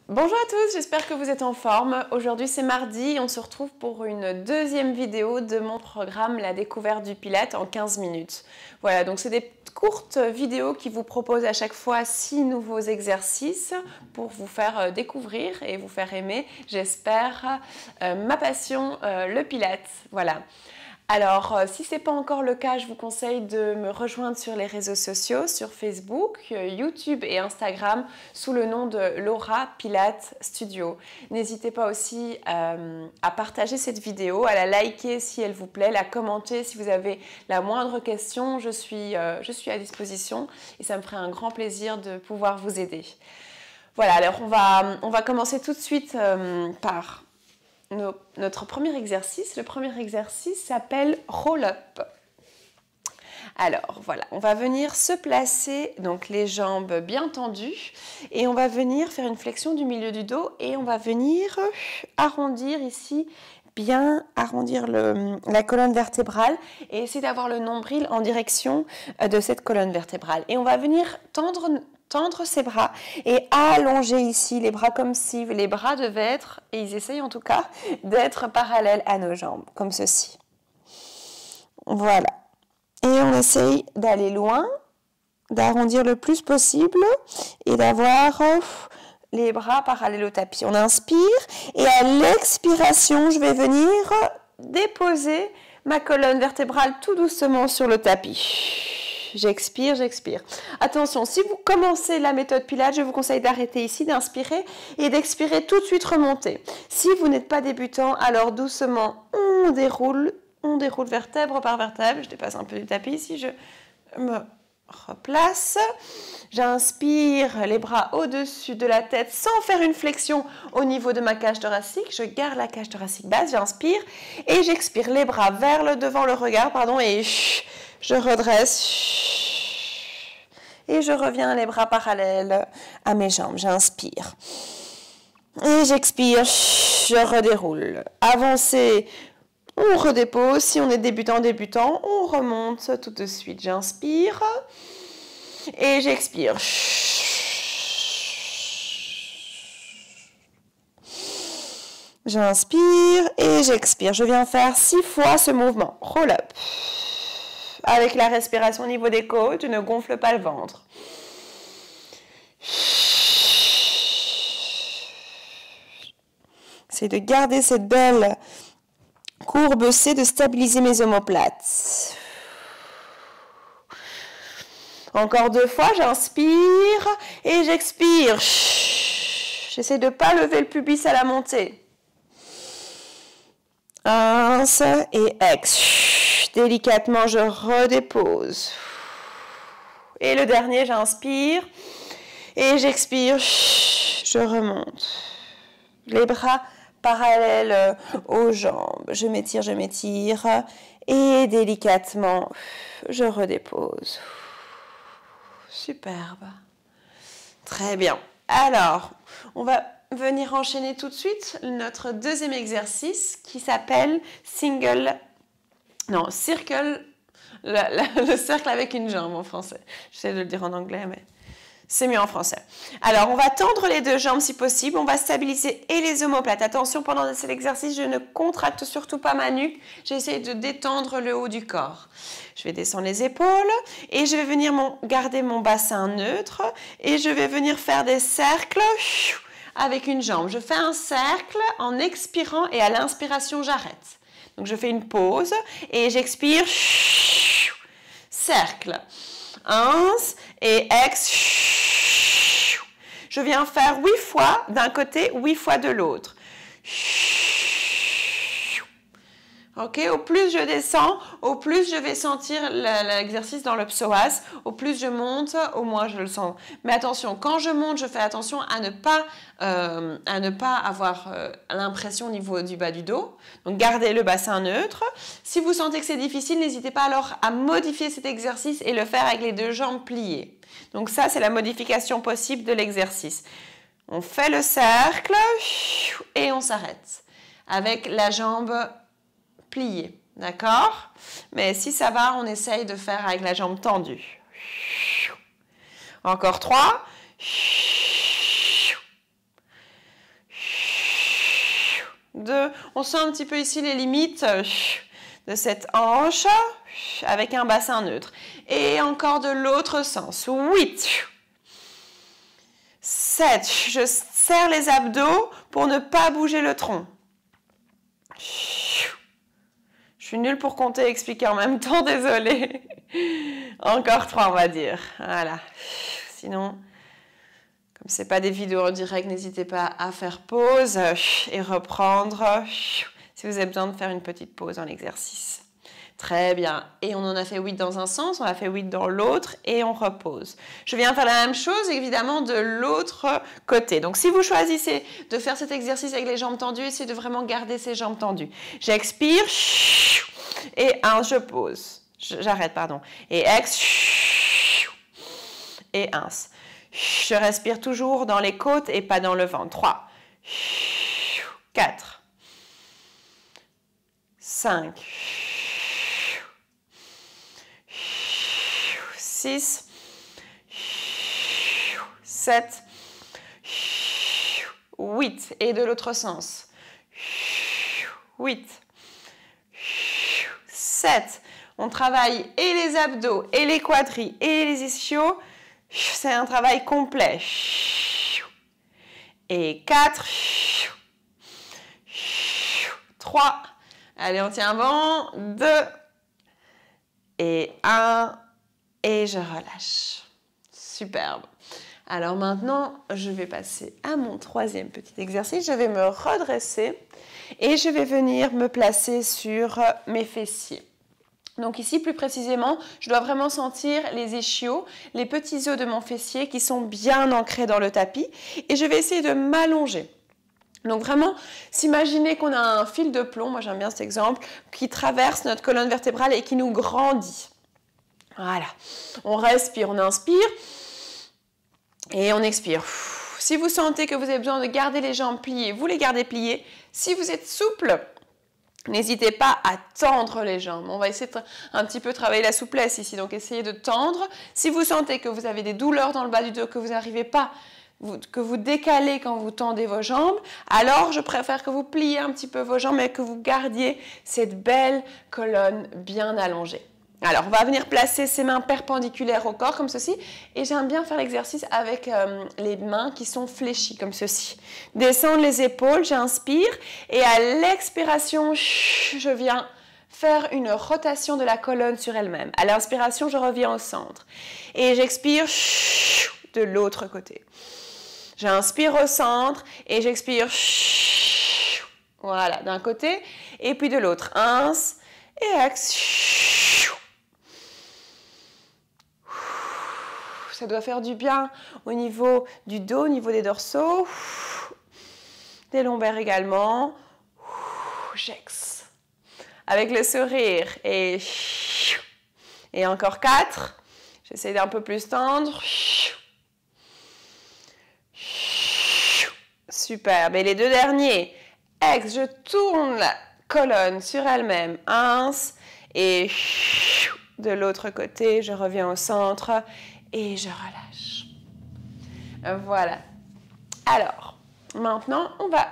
Bonjour à tous, j'espère que vous êtes en forme. Aujourd'hui c'est mardi, on se retrouve pour une deuxième vidéo de mon programme La découverte du Pilate en 15 minutes. Voilà, donc c'est des courtes vidéos qui vous proposent à chaque fois 6 nouveaux exercices pour vous faire découvrir et vous faire aimer, j'espère, ma passion, le Pilate. Voilà. Alors, si ce n'est pas encore le cas, je vous conseille de me rejoindre sur les réseaux sociaux, sur Facebook, YouTube et Instagram, sous le nom de Laura Pilate Studio. N'hésitez pas aussi à partager cette vidéo, à la liker si elle vous plaît, la commenter si vous avez la moindre question. Je suis à disposition et ça me ferait un grand plaisir de pouvoir vous aider. Voilà, alors on va commencer tout de suite par notre premier exercice. Le premier exercice s'appelle roll-up. Alors voilà, on va venir se placer, donc les jambes bien tendues, et on va venir faire une flexion du milieu du dos et on va venir arrondir ici, bien arrondir la colonne vertébrale et essayer d'avoir le nombril en direction de cette colonne vertébrale. Et on va venir tendre ses bras et allonger ici les bras comme si les bras devaient être, et ils essayent en tout cas, d'être parallèles à nos jambes, comme ceci. Voilà. Et on essaye d'aller loin, d'arrondir le plus possible et d'avoir les bras parallèles au tapis. On inspire et à l'expiration, je vais venir déposer ma colonne vertébrale tout doucement sur le tapis. J'expire, j'expire. Attention, si vous commencez la méthode Pilates, je vous conseille d'arrêter ici, d'inspirer et d'expirer tout de suite remonter. Si vous n'êtes pas débutant, alors doucement, on déroule vertèbre par vertèbre. Je dépasse un peu du tapis ici, je me replace. J'inspire les bras au-dessus de la tête sans faire une flexion au niveau de ma cage thoracique. Je garde la cage thoracique basse, j'inspire et j'expire les bras vers le devant le regard, et je redresse et je reviens les bras parallèles à mes jambes. J'inspire et j'expire, je redéroule. Avancez, on redépose. Si on est débutant, on remonte tout de suite. J'inspire et j'expire. J'inspire et j'expire. Je viens faire 6 fois ce mouvement. Roll up. Avec la respiration au niveau des côtes, je ne gonfle pas le ventre. C'est de garder cette belle courbe C, de stabiliser mes omoplates. Encore 2 fois, j'inspire et j'expire. J'essaie de ne pas lever le pubis à la montée. Ins et ex. Délicatement, je redépose. Et le dernier, j'inspire et j'expire. Je remonte. Les bras parallèles aux jambes. Je m'étire et délicatement, je redépose. Superbe. Très bien. Alors, on va venir enchaîner tout de suite notre deuxième exercice qui s'appelle circle, le cercle avec une jambe en français. J'essaie de le dire en anglais, mais c'est mieux en français. Alors, on va tendre les 2 jambes si possible. On va stabiliser et les omoplates. Attention, pendant cet exercice, je ne contracte surtout pas ma nuque. J'essaie de détendre le haut du corps. Je vais descendre les épaules et je vais venir garder mon bassin neutre et je vais venir faire des cercles avec une jambe. Je fais un cercle en expirant et à l'inspiration, j'arrête. Donc, je fais une pause et j'expire. Cercle. Ins et ex. Je viens faire 8 fois d'un côté, 8 fois de l'autre. Ok, au plus je descends, au plus je vais sentir l'exercice dans le psoas. Au plus je monte, au moins je le sens. Mais attention, quand je monte, je fais attention à ne pas avoir l'impression au niveau du bas du dos. Donc gardez le bassin neutre. Si vous sentez que c'est difficile, n'hésitez pas alors à modifier cet exercice et le faire avec les 2 jambes pliées. Donc ça, c'est la modification possible de l'exercice. On fait le cercle et on s'arrête avec la jambe pliée, d'accord? Mais si ça va, on essaye de faire avec la jambe tendue. Encore 3. 2. On sent un petit peu ici les limites de cette hanche avec un bassin neutre. Et encore de l'autre sens. 8. 7. Je serre les abdos pour ne pas bouger le tronc. Je suis nulle pour compter et expliquer en même temps, désolée. Encore 3, on va dire. Voilà. Sinon, comme ce n'est pas des vidéos en direct, n'hésitez pas à faire pause et reprendre si vous avez besoin de faire une petite pause dans l'exercice. Très bien. Et on en a fait 8 dans un sens, on a fait 8 dans l'autre et on repose. Je viens faire la même chose, évidemment, de l'autre côté. Donc, si vous choisissez de faire cet exercice avec les jambes tendues, essayez de vraiment garder ces jambes tendues. J'expire et 1, je pose. J'arrête, pardon. Et ex et 1. Je respire toujours dans les côtes et pas dans le ventre. 3, 4, 5, 6, 7, 8. Et de l'autre sens. 8, 7. On travaille et les abdos, et les quadris, et les ischios. C'est un travail complet. Et 4, 3. Allez, on tient bon. 2 et 1. Et je relâche. Superbe. Alors maintenant, je vais passer à mon troisième petit exercice. Je vais me redresser et je vais venir me placer sur mes fessiers. Donc ici, plus précisément, je dois vraiment sentir les ischios, les petits os de mon fessier qui sont bien ancrés dans le tapis. Et je vais essayer de m'allonger. Donc vraiment, s'imaginer qu'on a un fil de plomb, moi j'aime bien cet exemple, qui traverse notre colonne vertébrale et qui nous grandit. Voilà. On respire, on inspire et on expire. Si vous sentez que vous avez besoin de garder les jambes pliées, vous les gardez pliées. Si vous êtes souple, n'hésitez pas à tendre les jambes. On va essayer de un petit peu travailler la souplesse ici. Donc, essayez de tendre. Si vous sentez que vous avez des douleurs dans le bas du dos, que vous n'arrivez pas, que vous décalez quand vous tendez vos jambes, alors je préfère que vous pliez un petit peu vos jambes et que vous gardiez cette belle colonne bien allongée. Alors, on va venir placer ses mains perpendiculaires au corps, comme ceci. Et j'aime bien faire l'exercice avec les mains qui sont fléchies, comme ceci. Descendre les épaules, j'inspire. Et à l'expiration, je viens faire une rotation de la colonne sur elle-même. À l'inspiration, je reviens au centre. Et j'expire de l'autre côté. J'inspire au centre et j'expire. Voilà, d'un côté et puis de l'autre. Ins et ex. Ça doit faire du bien au niveau du dos, au niveau des dorsaux, des lombaires également. J'ex. Avec le sourire. Et encore 4. J'essaie d'un peu plus tendre. Superbe. Et les 2 derniers. Ex, je tourne la colonne sur elle-même. 1. Et de l'autre côté, je reviens au centre. Et je relâche. Voilà. Alors, maintenant, on va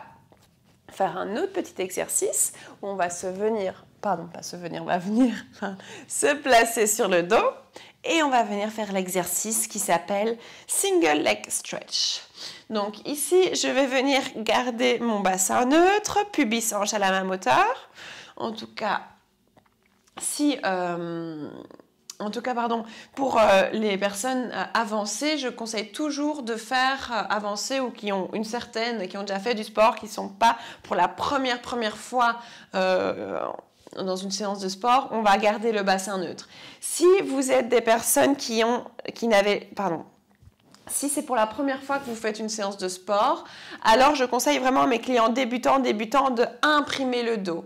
faire un autre petit exercice où on va se placer sur le dos et on va venir faire l'exercice qui s'appelle Single Leg Stretch. Donc ici, je vais venir garder mon bassin neutre, pubis hanche à la même hauteur. En tout cas, pour les personnes avancées, je conseille toujours de faire avancer ou qui ont déjà fait du sport, qui ne sont pas pour la première fois dans une séance de sport, on va garder le bassin neutre. Si vous êtes des personnes si c'est pour la première fois que vous faites une séance de sport, alors je conseille vraiment à mes clients débutants de imprimer le dos.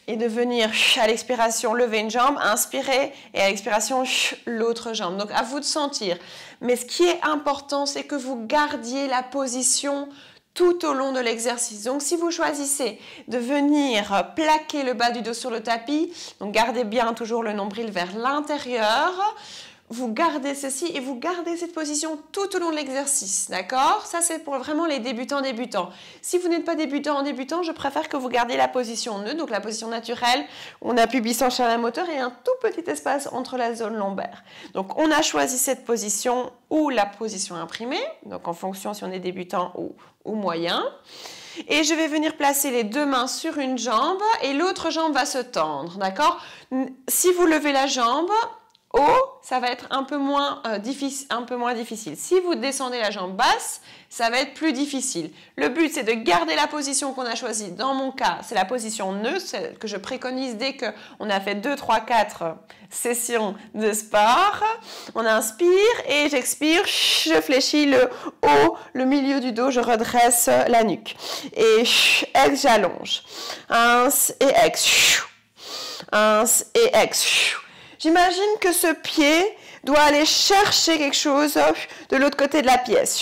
Et de venir à l'expiration lever une jambe, inspirer et à l'expiration l'autre jambe. Donc à vous de sentir. Mais ce qui est important, c'est que vous gardiez la position tout au long de l'exercice. Donc si vous choisissez de venir plaquer le bas du dos sur le tapis, donc gardez bien toujours le nombril vers l'intérieur, vous gardez ceci et vous gardez cette position tout au long de l'exercice, d'accord? Ça, c'est pour vraiment les débutants. Si vous n'êtes pas débutant, je préfère que vous gardiez la position neutre, donc la position naturelle. On appuie biceps sur la moteur et un tout petit espace entre la zone lombaire. Donc, on a choisi cette position ou la position imprimée, donc en fonction si on est débutant ou moyen. Et je vais venir placer les deux mains sur une jambe et l'autre jambe va se tendre, d'accord? Si vous levez la jambe haut, ça va être un peu moins difficile. Si vous descendez la jambe basse, ça va être plus difficile. Le but, c'est de garder la position qu'on a choisie. Dans mon cas, c'est la position neutre, celle que je préconise dès qu'on a fait 2, 3, 4 sessions de sport. On inspire et j'expire, je fléchis le haut, le milieu du dos, je redresse la nuque. Et ex, j'allonge. Ins et ex. Ins et ex. J'imagine que ce pied doit aller chercher quelque chose de l'autre côté de la pièce.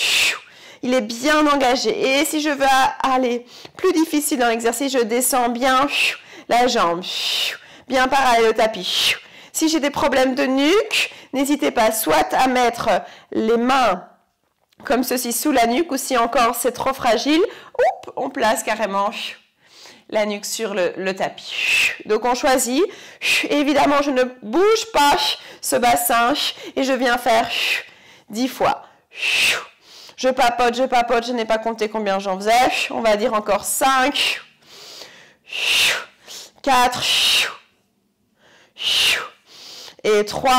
Il est bien engagé. Et si je veux aller plus difficile dans l'exercice, je descends bien la jambe, bien parallèle au tapis. Si j'ai des problèmes de nuque, n'hésitez pas soit à mettre les mains comme ceci sous la nuque, ou si encore c'est trop fragile, on place carrément la nuque sur le tapis. Donc on choisit. Évidemment, je ne bouge pas ce bassin et je viens faire 10 fois. Je papote, je n'ai pas compté combien j'en faisais. On va dire encore 5, 4, et 3,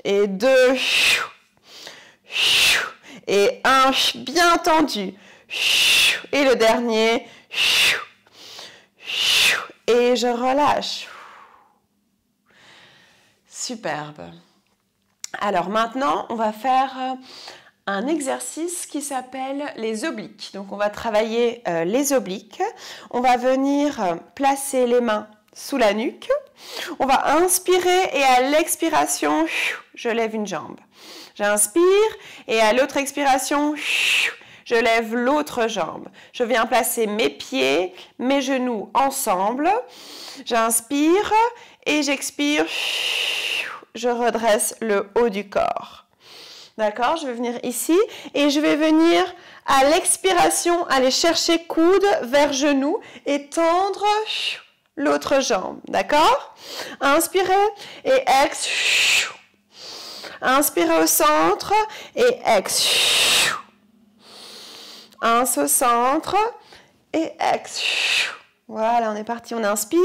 et 2, et 1, bien tendu. Et le dernier, et je relâche. Superbe. Alors maintenant, on va faire un exercice qui s'appelle les obliques. Donc on va travailler les obliques. On va venir placer les mains sous la nuque. On va inspirer et à l'expiration, je lève une jambe. J'inspire et à l'autre expiration, je lève l'autre jambe. Je viens placer mes pieds, mes genoux ensemble. J'inspire et j'expire. Je redresse le haut du corps. D'accord? Je vais venir ici et je vais venir à l'expiration aller chercher coude vers genou et tendre l'autre jambe. D'accord? Inspirez et ex. Inspirez au centre et ex. Ins au centre et ex. Voilà, on est parti. On inspire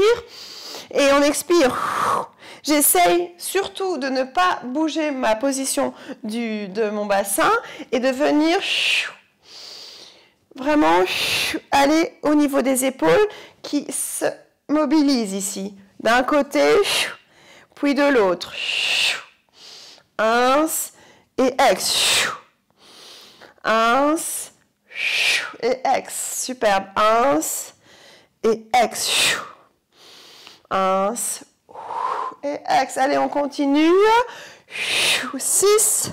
et on expire. J'essaye surtout de ne pas bouger ma position de mon bassin et de venir vraiment aller au niveau des épaules qui se mobilisent ici. D'un côté, puis de l'autre. Ins et ex. Ins et ex. Superbe. Ins et ex. Ins et ex. Allez, on continue. 6,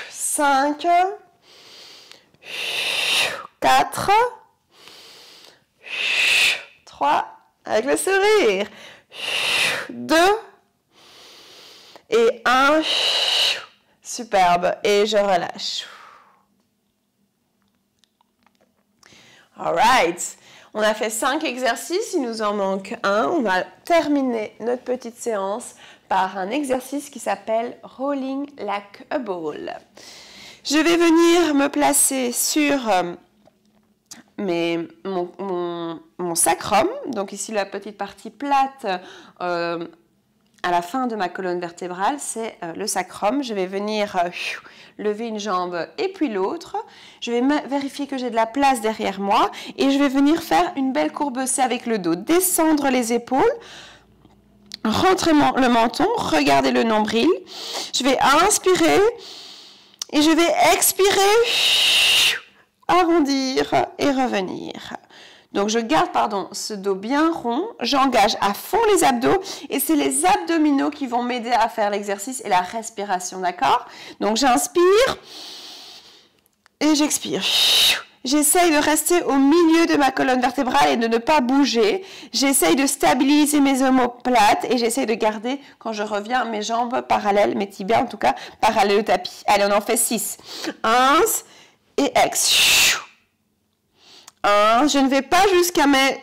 5, 4, 3, avec le sourire. 2 et 1. Superbe. Et je relâche. All right. On a fait 5 exercices, il nous en manque un. On va terminer notre petite séance par un exercice qui s'appelle Rolling like a ball. Je vais venir me placer sur mon sacrum. Donc ici, la petite partie plate à la fin de ma colonne vertébrale, c'est le sacrum. Je vais venir lever une jambe et puis l'autre. Je vais vérifier que j'ai de la place derrière moi et je vais venir faire une belle courbe C avec le dos. Descendre les épaules, rentrer le menton, regarder le nombril. Je vais inspirer et je vais expirer, arrondir et revenir. Donc je garde ce dos bien rond, j'engage à fond les abdos et c'est les abdominaux qui vont m'aider à faire l'exercice et la respiration, d'accord? Donc j'inspire et j'expire. J'essaye de rester au milieu de ma colonne vertébrale et de ne pas bouger. J'essaye de stabiliser mes omoplates et j'essaye de garder, quand je reviens, mes jambes parallèles, mes tibias en tout cas, parallèles au tapis. Allez, on en fait 6. 1 et ex. 1, je ne vais pas jusqu'à mes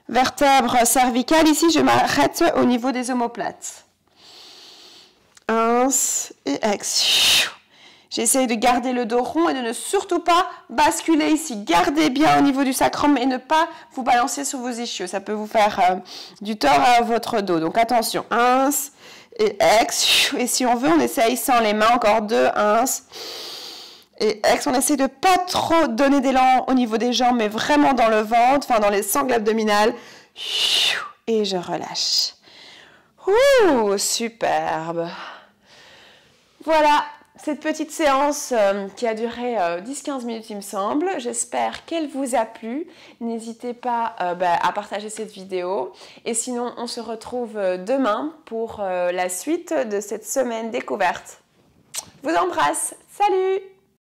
vertèbres cervicales. Ici, je m'arrête au niveau des omoplates. 1 et ex. J'essaye de garder le dos rond et de ne surtout pas basculer ici. Gardez bien au niveau du sacrum et ne pas vous balancer sur vos ischios. Ça peut vous faire du tort à votre dos. Donc attention. 1 et ex. Et si on veut, on essaye sans les mains. Encore 2. 1 et ex. On essaye de pas trop donner d'élan au niveau des jambes, mais vraiment dans le ventre, enfin dans les sangles abdominales. Et je relâche. Ouh, superbe. Voilà. Cette petite séance qui a duré 10-15 minutes, il me semble. J'espère qu'elle vous a plu. N'hésitez pas à partager cette vidéo. Et sinon, on se retrouve demain pour la suite de cette semaine découverte. Je vous embrasse. Salut!